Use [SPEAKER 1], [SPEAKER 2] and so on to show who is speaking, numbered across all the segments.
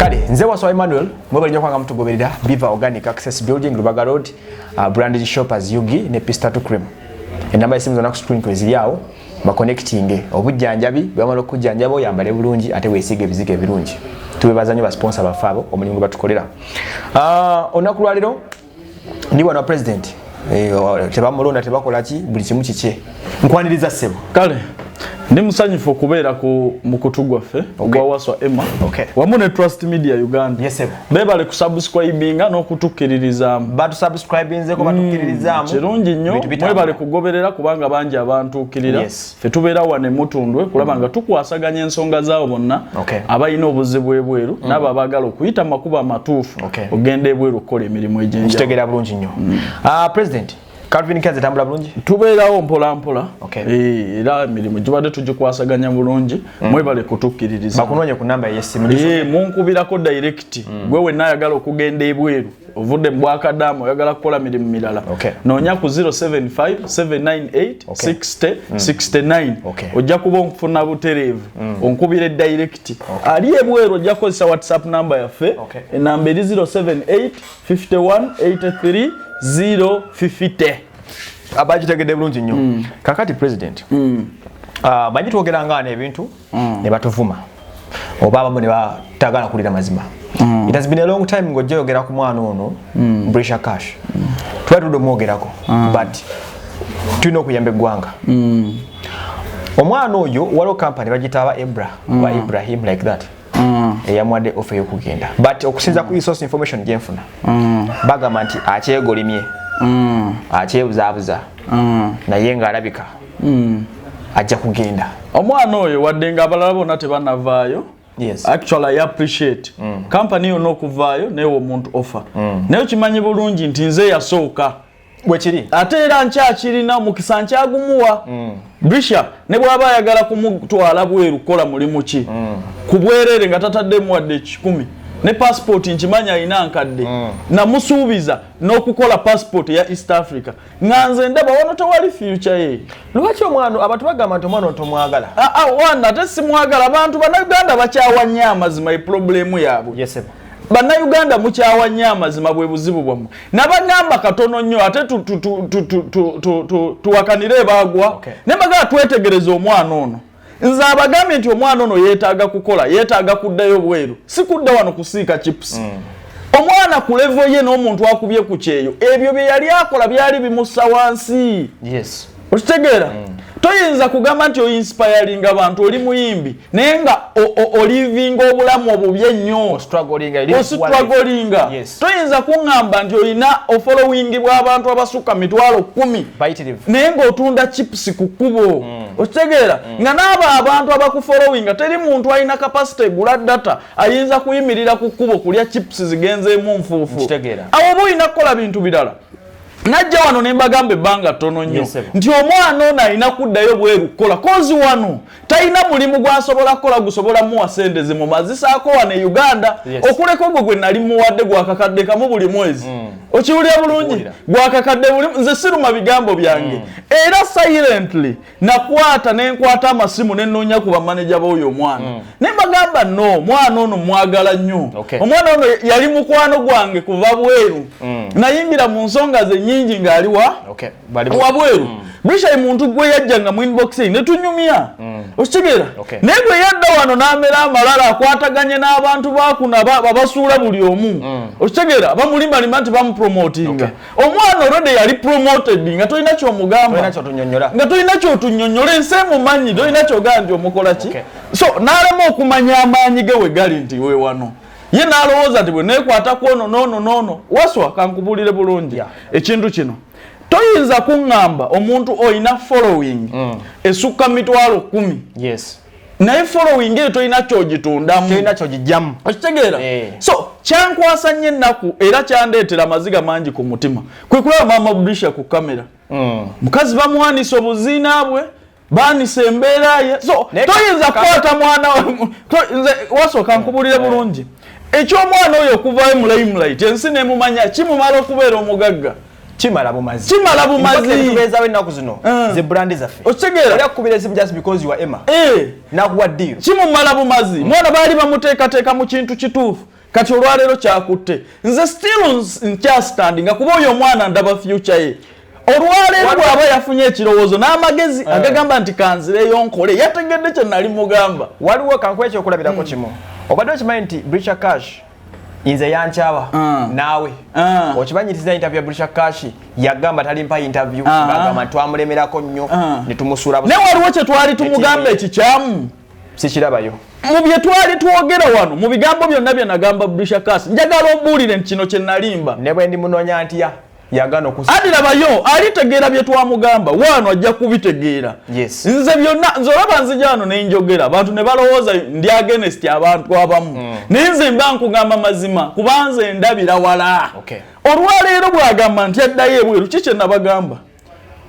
[SPEAKER 1] Kale nze waswa Emmanuel mwebali nyokwanga mutugoberera Biva Organic Access Building Lubaga Road branded shoppers Yugi ne Pista to Cream enamba esimu zona ku screen kwezili yawo ba connecting obujjanjabi bwamala okujjanjabo yambale bulungi ate weesige bizige birungi tubebaza nyo ba sponsor bafabo omulimu batukolera onakulwaliro ndi wana president tebamulonda tebakola ki buli kimu kike nkwaniriza sebo
[SPEAKER 2] kale ndi musanyifu okubeera ku mukutugwaffe ogwawaswa Emma wamune Trust Media Uganda bebale ku subscribinga n'okutukkiririza
[SPEAKER 1] batu subscribinze ko batukkiririza
[SPEAKER 2] kirungi nnyo mwebale kugoberera kubanga bangi abantu ukirira fe tubeera wane mutundwe kulaba nga tukwasaganya ensonga zaabo bonna abalina obuzibu ebweru n'abo abaagala okuyita makuba amatuufu ogenda ebweru okukola emirimu egy'enjawulo
[SPEAKER 1] kitegeera bulungi nnyo president Calvin Kaze tambula bulungi
[SPEAKER 2] tubeerawo mpola mpola era emirimu gibadde tugikwasaganya bulungi mwebale kutukkiririza
[SPEAKER 1] bakunonye ku namba y'essimu
[SPEAKER 2] munkubirako direct gwe wenna ayagala okugenda ebweru ovudde mu Bwakadamu oyagala kukola mirimu mirala noonya ku 075 798 60 69 ojja kuba onkufuna butereevu onkubire direct ali ebweru ojja kukozesa WhatsApp namba yaffe enamba eri 078 51 83 050
[SPEAKER 1] abajitegedde bulungi nnyo kakati president banyi twogera ngana ebintu ne batuvuma oba abamu ne batagala kulira mazima it has been a long time ngo jogera ku mwana ono Brisher karsh twatudo mwogerako but tulina okuyamba eggwanga omwana oyo waliwo company bagitaba wa Ibrahim like that eyamwadde offer y'okugenda but okusinza ku resource information gyenfuna bagamba nti akyegolimye akyebuzaabuza naye nga alabika ajja kugenda
[SPEAKER 2] omwana oyo wadde nga abalala bonna tebanavaayo actually I appreciate company yonna okuvaayo naye omuntu offer naye kimanyi bulungi nti nze yasooka
[SPEAKER 1] bwekiri
[SPEAKER 2] ate era nkyakirina omukisa nkyagumuwa Brisher ne bw'aba ayagala kumutwala bweru kukola mulimu ki ku bwerere nga tataddemu wadde 10 ne passport nkimanya alina nkadde namusuubiza n'okukola passport ya East Africa nganze ndaba wano tewali future ye
[SPEAKER 1] lwaki omwana abantu bagamba nti omwana otomwagala
[SPEAKER 2] wana ate simwagala abantu bannayuganda bakyawanya amazima eproblemu yaabwe bannayuganda mukyawanya amazima bwe buzibu bwammwe nabagamba katono nnyo ate tuwakanire baagwa ne bagala twetegereza omwana ono nze abagambye nti omwana ono yeetaaga kukola yeetaaga kuddayo bweru si kudda wano kusiika chips omwana ku level ye n'omuntu akubye ku kyeeyo ebyo bye yali akola byali bimussa wansi okitegeera toyinza kugamba nti oinspiring abantu oli muyimbi naye nga olivinga obulamu obubi ennyo ostrugglinga toyinza kuŋŋamba nti olina ofollowing bw'abantu abasukka 10,000 naye ng'otunda chips ku kkubo okitegeera nga n'abo abantu abakufollowinga teri muntu alina capacity egula data ayinza kuyimirira ku kkubo kulya chips zigenzeemu nfuufu awo oba olina kukola bintu birala najja wano ne mbagamba ebbanga ttono nnyo nti omwana ono alina kuddayo bweru kukola kozi wano talina mulimu gw'asobola kukola gusobola muwa sente zimumazisaako wano e Uganda okuleka ogwo gwe nali muwadde gwakakadde kamu buli mwezi okiwulira bulungi gwakakadde buli nze siruma bigambo byange era silently nakwata nenkwata amasimu nenoonya ku bamaneja b'oyo omwana ne mbagamba no omwana ono mwagala nnyo omwana ono yali mukwano gwange kuva bweru nayimbira mu nsonga ze nyingi ngali wabweru Brisher muntu gwe yajjanga mu inbox ne tunyumya okitegeera naye gwe yadda wano n'amera amalala akwataganye n'abantu bakuna babasuula buli omu okitegeera bamulimbalima nti bamupromotinga omwana olwedde yali promoted nga tolina kyomugamba nga tolina kyotunyonnyola ensi emumanyi tolina kyogamba nti omukola ki so n'alema okumanya amaanyi ge we gali nti we wano ye n'alowooza nti bwe neekwata kwono noono waswa kankubulire bulungi ekintu kino toyinza kuŋŋamba omuntu oyina following esukka 10,000 naye following eyo tolina kyogitundamu okitegeera so kyankwasa nnyo ennaku era kyandeetera amaziga mangi ku mutima kwe kulaba maama Brisher ku kamera mukazi bamuwanisa obuziina bwe baanisa embeera ye so toyinza kukwata mwana wasooka nkubulire bulungi eky'omwana oyo okuvayo mu limelight ensi nemumanya kimumala okubeera omugagga
[SPEAKER 1] Chimala bumazi.
[SPEAKER 2] Chimala bumazi.
[SPEAKER 1] Tubeza we naku zino. Ze brand zaffe.
[SPEAKER 2] Otegera.
[SPEAKER 1] Oli akubira simu just because you are Emma. Na kuwa deal.
[SPEAKER 2] Chimumala bumazi. Mwana bali bamuteeka teeka mu kintu kituufu. kati olwaleero kyakutte nze still nkyastanding nga kuba oyo omwana ndaba future ye olwaleero bw'aba yafunye ekirowoozo n'amagezi agagamba nti kanzireyo nkole yategedde kye nali mugamba
[SPEAKER 1] waliwo kankuwa ekyokulabirako kimu obadde okimanyi nti Brisher Karsh inze yankyaba naawe okibanyiriza interview ya Brisher Karsh yagamba talimpa interview ngagamba twamulemerako nnyo ne tumusuula
[SPEAKER 2] ne waliwo kye twali tumugamba ekikyamu
[SPEAKER 1] sikirabayo
[SPEAKER 2] mu bye twali twogera wano mu bigambo byonna bye nagamba Brisher Karsh njagala ombuulire kino kye nalimba
[SPEAKER 1] ne bwe ndi munoonya ntya yagano kusa
[SPEAKER 2] adirabayo alitegeera bye twamugamba wano ajja kubitegeera nze byonna nze olaba nzija wano ne njogera abantu ne balowooza ndi against abantu abamu naye nze mba nkugamba mazima kuba nze ndabira wala olwaleero bw'agamba nti addayo ebweru kikye nabagamba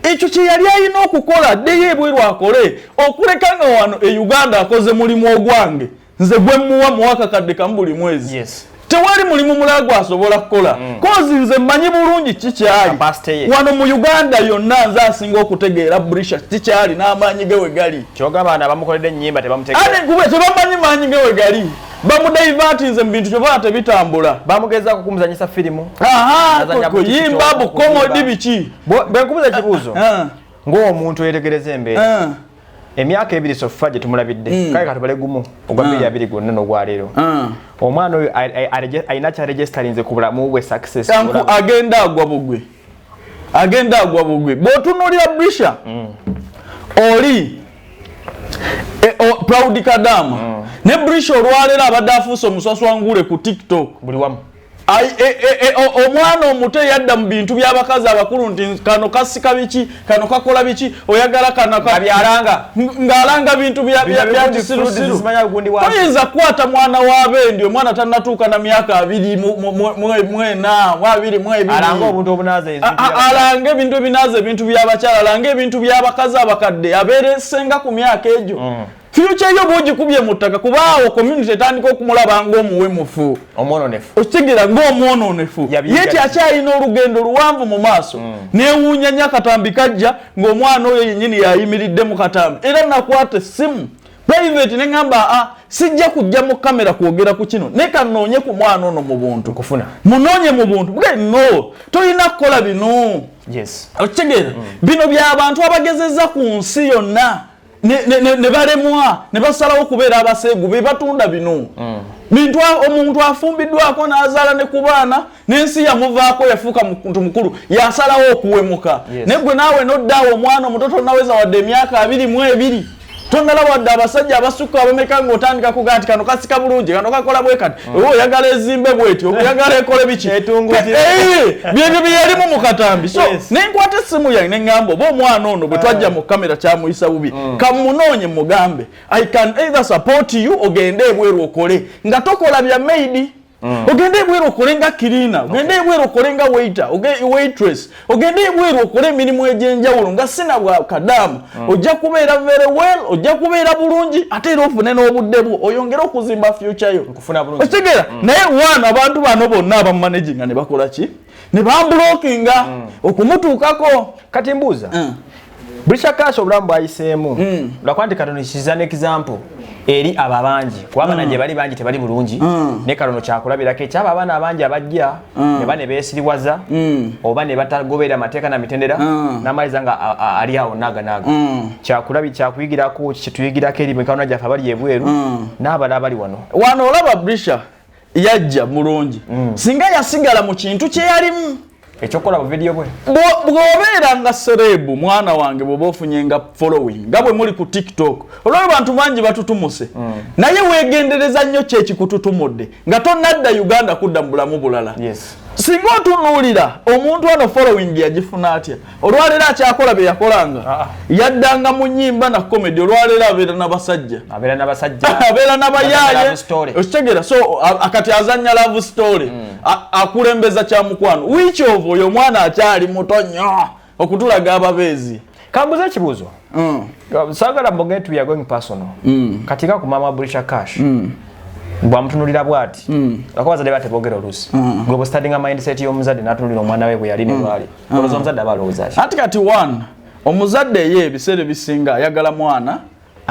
[SPEAKER 2] ekyo kye yali alina okukola addeyo ebweru akole okuleka nga wano e Uganda akoze mulimu ogwange nze gwe muwa muwakakadde kamu buli mwezi tewali mulimu mulala gwasobola kukola kozi nze mmanyi bulungi kikyali wano mu Uganda yonna nze asinga okutegeera Brisher kikyali n'amaanyi ge we gali
[SPEAKER 1] kyogamba na bamukoledde ennyimba tebamutegeera
[SPEAKER 2] ate kube tebamanyi maanyi ge we gali bamudaivatinze mu bintu kyova tebitambula
[SPEAKER 1] bamugezaako kumuzanyisa firimu
[SPEAKER 2] kuyimba bukomodi biki
[SPEAKER 1] bwe nkubuza ekibuuzo ng'omuntu yetegereza embeera emyaka ebiri sofa gye tumulabidde kale katubale gumu ogwa 2020 gwonna n'ogwaleero omwana oyo alina kyaregisterinze ku bulamu bwe success
[SPEAKER 2] agenda agwa bugwe bw'otunuulira Brisher oli Proud Kadama ne Brisher olwaleero abadde afuuse omuswaswangule ku TikTok
[SPEAKER 1] buli wamu
[SPEAKER 2] omwana omuto yadda mu bintu by'abakazi abakulu nti kano kasika biki kano kakola biki oyagala kano
[SPEAKER 1] kabyalanga
[SPEAKER 2] ng'alanga bintu bya kisirusiru toyinza kukwata mwana w'abendi omwana tannatuuka na myaka 24
[SPEAKER 1] alanga obuntu obunaze
[SPEAKER 2] alanga ebintu ebinaze ebintu by'abakyala alanga ebintu by'abakazi abakadde abeere senga ku myaka egyo future yo bwogikubye mu ttaka kubaawo community etandika okumulaba ng'omuwemufu
[SPEAKER 1] omwononefu
[SPEAKER 2] okitegera ng'omwononefu yeti akyalina olugendo luwanvu mu maaso neewuunya nnyo akatambi kajja ng'omwana oyo yennyini yayimiridde mu katambi era nakwata essimu private ne ngamba sijja kujja mu kamera kwogera ku kino ne kanoonye ku mwana ono mu buntu
[SPEAKER 1] kufuna
[SPEAKER 2] munoonye mu buntu no tolina kukola bino okitegera bino by'abantu abagezezza ku nsi yonna ne balemwa ne basalawo kubeera abaseegu be batunda bino bintu omuntu afumbiddwako n'azaala ne ku baana n'ensi yamuvaako yafuuka muntu mukulu yasalawo okuwemuka naye gwe naawe noddaawo omwana omuto tonnaweza wadde emyaka 22 tonnala wadde abasajja abasukka abameka ng'otandika kugaa nti kano kasika bulungi kano kakola bwe kati oba oyagala ezimbe bweti oba oyagala ekole biki byebyo bye yalimu mu katambi so nenkwata essimu yange ne ŋŋamba oba omwana ono bwe twajja mu kamera kyamuyisa bubi kamunoonye mugambe I can either support you ogende ebweru okole nga tokola bya maidi ogende ebweru okole nga kirina ogende ebweru okole nga waiter waitress ogende ebweru okole emirimu egy'enjawulo nga sina bwa kadamu ojja kubeera very well ojja kubeera bulungi ate era ofune n'obudde bwo oyongere okuzimba future yo okitegera naye wana abantu bano bonna abamanaginga ne bakola ki ne bambulookinga okumutuukako
[SPEAKER 1] kati mbuuza Brisher Karsh obulamu bwayiseemu lwakuba nti katono kiza n'example eri abo abangi kubanga gye bali bangi tebali bulungi ne katono kyakulabirako ekyabo abaana abangi abajja ne bane beesiriwaza oba ne batagoberera amateeka na mitendera n'amaliza nga ali awo naaga kyakuyigirako kyetuyigirako eri mikano gyaffe abali ebweru n'abala abali wano
[SPEAKER 2] olaba Brisher yajja mulungi singa yasigala mu kintu kye yalimu
[SPEAKER 1] ekyokola bu video bwe
[SPEAKER 2] bw'obeera nga serebu mwana wange bw'oba ofunye nga following nga bwe muli ku TikTok olwo bantu bangi batutumuse naye weegendereza nnyo kyekikututumudde nga tonnadda Uganda kudda mu bulamu bulala singa otunuulira omuntu ano following yagifuna atya olwaleero akyakola bye yakolanga yaddanga mu nnyimba na comedy olwaleero abeera Nabassajja abeera n'abayaaye okitegera so akati azannya love story akulembeza kyamukwano which of oyo omwana akyali muto nnyo okutulaga ababeezi
[SPEAKER 1] kambuza ekibuuzo saagala mbogere we are going personal katika ku mama Brisher Karsh bwamutunulira bwati bakabazadde batebogera oluusi gwe bwestadinga mindset y'omuzadde n'atunulira omwana we bwe yali ne lwali olowooza omuzadde aba alowooza ki
[SPEAKER 2] ati kati omuzadde ye ebiseera ebisinga ayagala mwana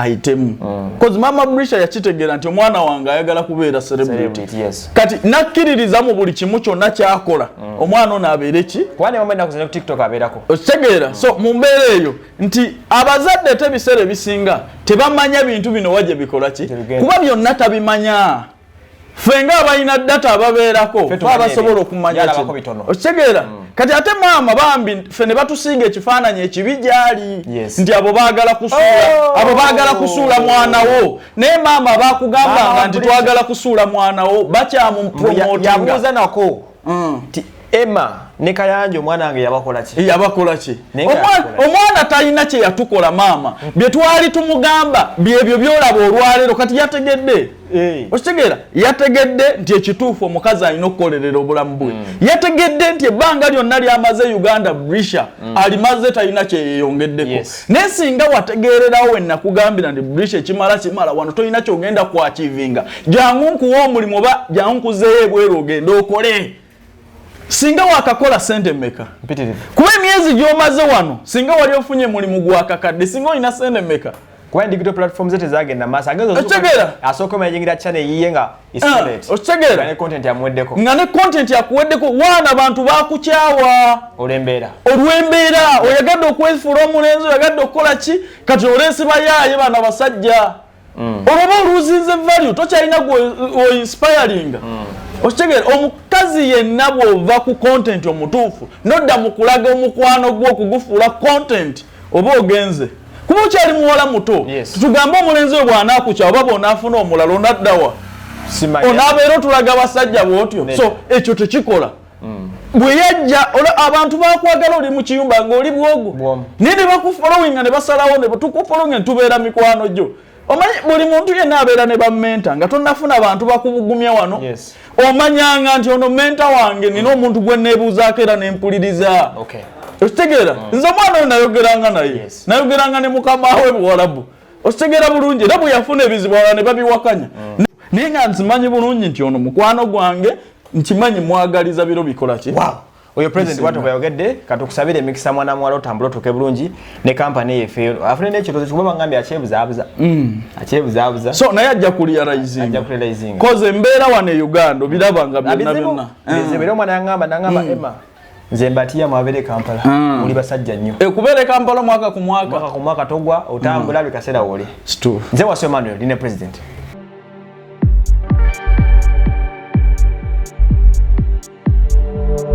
[SPEAKER 2] ayitemu cause mama Brisher yakitegera nti omwana wange ayagala kubeera celebrity
[SPEAKER 1] yes.
[SPEAKER 2] Kati nakkiririza mu buli kimu kyonna kyakola omwana ono abeere ki
[SPEAKER 1] kwani mama nakuzina ku TikTok abeerako
[SPEAKER 2] okitegeera so mu mbeera eyo nti abazadde tebiseera ebisinga tebamanya bintu bino wajje bikola ki kuba byonna tabimanya fenga abalina data ababeerako babasobola okumanya okitegeera kati ate mama bambi fene batusinga ekifaananyi ekibi gyali nti abo baagala kusuula mwana wo naye mama bakugambanga nti twagala kusuula mwana wo bakyamupromotinga
[SPEAKER 1] yabuuza nako nti Emma ne Kayanja omwana wange
[SPEAKER 2] yabakola ki omwana talina kye yatukola mama bye twali tumugamba byebyo byolaba olwaleero kati yategedde okitegeera yategedde nti ekituufu omukazi alina okukolerera obulamu bwe yategedde nti ebbanga lyonna lyamaze Uganda Brisher alimaze talina kyeyeyongeddeko naye singa wategeererawo wenakugambira nti Brisher kimala wano tolina kyogenda kwakivinga jangu nkuwa omulimu oba jangu nkuzeeyo ebweru ogende okole singa wakakola sente meka kuba emyezi gy'omaze wano singa wali ofunye mulimu gwakakadde singa olina sente meka
[SPEAKER 1] kwa digital platforms zete zagenda masa
[SPEAKER 2] otegera
[SPEAKER 1] asoko mayingira channel yiye nga isolate
[SPEAKER 2] otegera
[SPEAKER 1] ne content ya mweddeko
[SPEAKER 2] ngane content ya kuweddeko wana abantu bakukyawa olwembeera oyagadde okwefula omulenzi oyagadde okukola ki kati olesi bayaye bana basajja olaba oluzinze value tokyalina o inspiring okitegeera omukazi yenna bw'ova ku content omutuufu nodda mu kulaga omukwano gwo okugufuula content oba ogenze kuba okyali muwola muto tugambe omulenzi we bw'anaakukya oba bw'onaafuna omulala onaddawa onaabeera otulaga basajja bw'otyo so ekyo tekikola bwe yajja abantu bakwagala oli mu kiyumba ng'oli bwogo naye ne bakufolowinga ne basalawo ne tukufolowinga ne tubeera mikwano gyo omanyi buli muntu yenna abeera ne bammenta nga tonnafuna abantu bakubugumya wano omanyanga nti ono menta wange nina omuntu gwe neebuuzaako era nempuliriza okitegeera nze omwana oyo nayogeranga naye nayogeranga ne mukama we Buwarabu okitegeera bulungi era bwe yafuna ebizibu abalala ne babiwakanya naye nga nsimanyi bulungi nti ono mukwano gwange nkimanyi mwagaliza biro bikola ki
[SPEAKER 1] oyo president watu bayogedde katukusabire emikisa mwana mwala otambula otuke bulungi ne kampani yefe afune n'ekirooto kikuba ngambi akyebuzabuza
[SPEAKER 2] so naye ajja kurealizing cause embeera wano e Uganda birabanga byonna
[SPEAKER 1] bizibire omwana nangamba Emma nze mbatiya mwabere Kampala muli basajja nnyo
[SPEAKER 2] kubeere Kampala mwaka ku mwaka
[SPEAKER 1] togwa otambula bikaseera wole nze wasoma Manuel line president